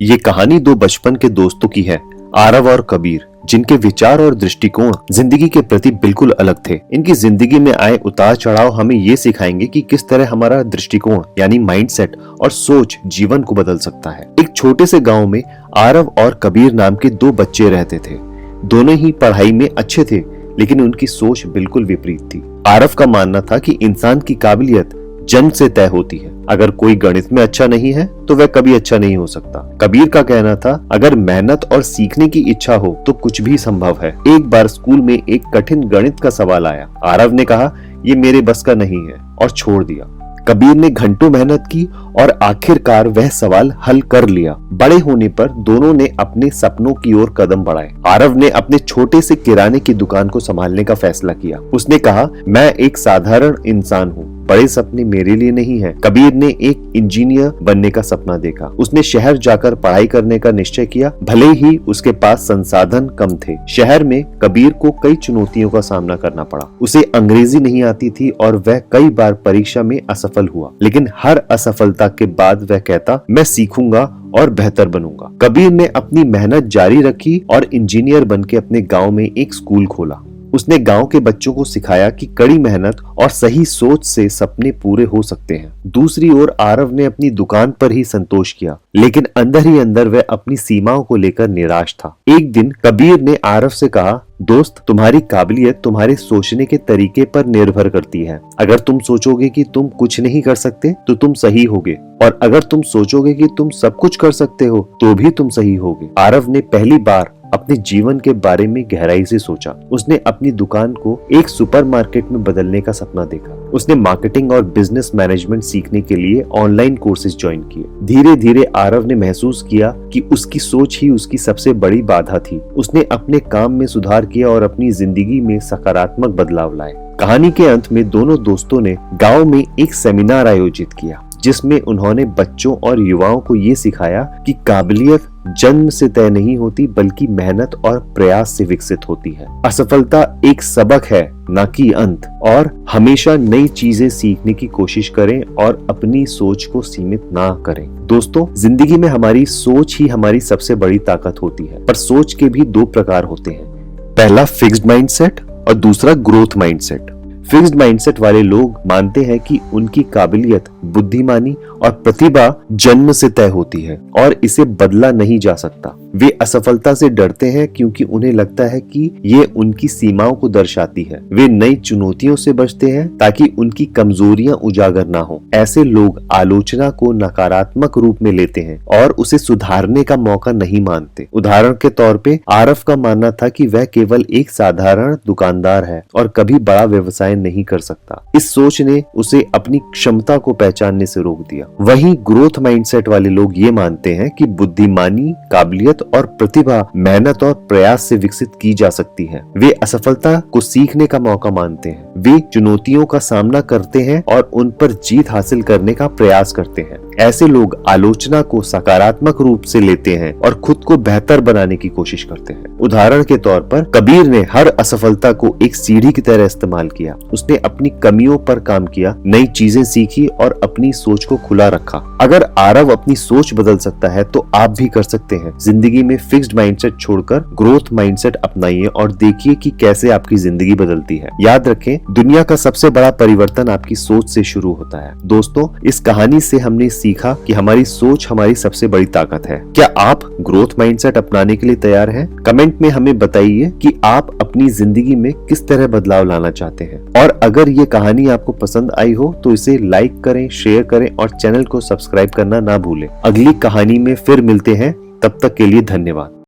ये कहानी दो बचपन के दोस्तों की है, आरव और कबीर, जिनके विचार और दृष्टिकोण जिंदगी के प्रति बिल्कुल अलग थे। इनकी जिंदगी में आए उतार चढ़ाव हमें ये सिखाएंगे कि किस तरह हमारा दृष्टिकोण यानी माइंडसेट और सोच जीवन को बदल सकता है। एक छोटे से गांव में आरव और कबीर नाम के दो बच्चे रहते थे। दोनों ही पढ़ाई में अच्छे थे, लेकिन उनकी सोच बिल्कुल विपरीत थी। आरव का मानना था कि इंसान की काबिलियत जन्म से तय होती है। अगर कोई गणित में अच्छा नहीं है तो वह कभी अच्छा नहीं हो सकता। कबीर का कहना था, अगर मेहनत और सीखने की इच्छा हो तो कुछ भी संभव है। एक बार स्कूल में एक कठिन गणित का सवाल आया। आरव ने कहा, ये मेरे बस का नहीं है, और छोड़ दिया। कबीर ने घंटों मेहनत की और आखिरकार वह सवाल हल कर लिया। बड़े होने पर दोनों ने अपने सपनों की ओर कदम बढ़ाए। आरव ने अपने छोटे से किराने की दुकान को संभालने का फैसला किया। उसने कहा, मैं एक साधारण इंसान हूँ, बड़े सपने मेरे लिए नहीं हैं। कबीर ने एक इंजीनियर बनने का सपना देखा। उसने शहर जाकर पढ़ाई करने का निश्चय किया, भले ही उसके पास संसाधन कम थे। शहर में कबीर को कई चुनौतियों का सामना करना पड़ा। उसे अंग्रेजी नहीं आती थी और वह कई बार परीक्षा में असफल हुआ, लेकिन हर असफलता के बाद वह कहता, मैं सीखूंगा और बेहतर बनूंगा। कबीर ने अपनी मेहनत जारी रखी और इंजीनियर बनके अपने गांव में एक स्कूल खोला। उसने गांव के बच्चों को सिखाया कि कड़ी मेहनत और सही सोच से सपने पूरे हो सकते हैं। दूसरी ओर आरव ने अपनी दुकान पर ही संतोष किया, लेकिन अंदर ही अंदर वह अपनी सीमाओं को लेकर निराश था। एक दिन कबीर ने आरव से कहा, दोस्त, तुम्हारी काबिलियत तुम्हारे सोचने के तरीके पर निर्भर करती है। अगर तुम सोचोगे कि तुम कुछ नहीं कर सकते तो तुम सही होगे, और अगर तुम सोचोगे कि तुम सब कुछ कर सकते हो तो भी तुम सही होगे। आरव ने पहली बार अपने जीवन के बारे में गहराई से सोचा। उसने अपनी दुकान को एक सुपरमार्केट में बदलने का सपना देखा। उसने मार्केटिंग और बिजनेस मैनेजमेंट सीखने के लिए ऑनलाइन कोर्सेज ज्वाइन किए। धीरे धीरे आरव ने महसूस किया कि उसकी सोच ही उसकी सबसे बड़ी बाधा थी। उसने अपने काम में सुधार किया और अपनी जिंदगी में सकारात्मक बदलाव लाए। कहानी के अंत में दोनों दोस्तों ने गांव में एक सेमिनार आयोजित किया, जिसमें उन्होंने बच्चों और युवाओं को ये सिखाया कि काबिलियत जन्म से तय नहीं होती, बल्कि मेहनत और प्रयास से विकसित होती है। असफलता एक सबक है, न कि अंत, और हमेशा नई चीजें सीखने की कोशिश करें और अपनी सोच को सीमित ना करें। दोस्तों, जिंदगी में हमारी सोच ही हमारी सबसे बड़ी ताकत होती है, पर सोच के भी दो प्रकार होते हैं। पहला फिक्स्ड माइंडसेट और दूसरा ग्रोथ माइंडसेट। फिक्स्ड माइंडसेट वाले लोग मानते हैं कि उनकी काबिलियत, बुद्धिमानी और प्रतिभा जन्म से तय होती है और इसे बदला नहीं जा सकता। वे असफलता से डरते हैं क्योंकि उन्हें लगता है कि ये उनकी सीमाओं को दर्शाती है। वे नई चुनौतियों से बचते हैं ताकि उनकी कमजोरियां उजागर ना हो। ऐसे लोग आलोचना को नकारात्मक रूप में लेते हैं और उसे सुधारने का मौका नहीं मानते। उदाहरण के तौर पे आरव का मानना था कि वह केवल एक साधारण दुकानदार है और कभी बड़ा व्यवसाय नहीं कर सकता। इस सोच ने उसे अपनी क्षमता को पहचानने से रोक दिया। वहीं ग्रोथ माइंडसेट वाले लोग ये मानते हैं कि बुद्धिमानी, काबिलियत और प्रतिभा मेहनत और प्रयास से विकसित की जा सकती है। वे असफलता को सीखने का मौका मानते हैं। वे चुनौतियों का सामना करते हैं और उन पर जीत हासिल करने का प्रयास करते हैं। ऐसे लोग आलोचना को सकारात्मक रूप से लेते हैं और खुद को बेहतर बनाने की कोशिश करते हैं। उदाहरण के तौर पर कबीर ने हर असफलता को एक सीढ़ी की तरह इस्तेमाल किया। उसने अपनी कमियों पर काम किया, नई चीजें सीखी और अपनी सोच को खुला रखा। अगर आरव अपनी सोच बदल सकता है तो आप भी कर सकते हैं। जिंदगी में फिक्स्ड माइंडसेट छोड़कर ग्रोथ माइंडसेट अपनाइए और देखिए कि कैसे आपकी जिंदगी बदलती है। याद रखें, दुनिया का सबसे बड़ा परिवर्तन आपकी सोच से शुरू होता है। दोस्तों, इस कहानी से हमने सीखा कि हमारी सोच हमारी सबसे बड़ी ताकत है। क्या आप ग्रोथ माइंडसेट अपनाने के लिए तैयार हैं? कमेंट में हमें बताइए कि आप अपनी जिंदगी में किस तरह बदलाव लाना चाहते हैं। और अगर ये कहानी आपको पसंद आई हो तो इसे लाइक करें, शेयर करें और चैनल को सब्सक्राइब करना ना भूलें। अगली कहानी में फिर मिलते हैं, तब तक के लिए धन्यवाद।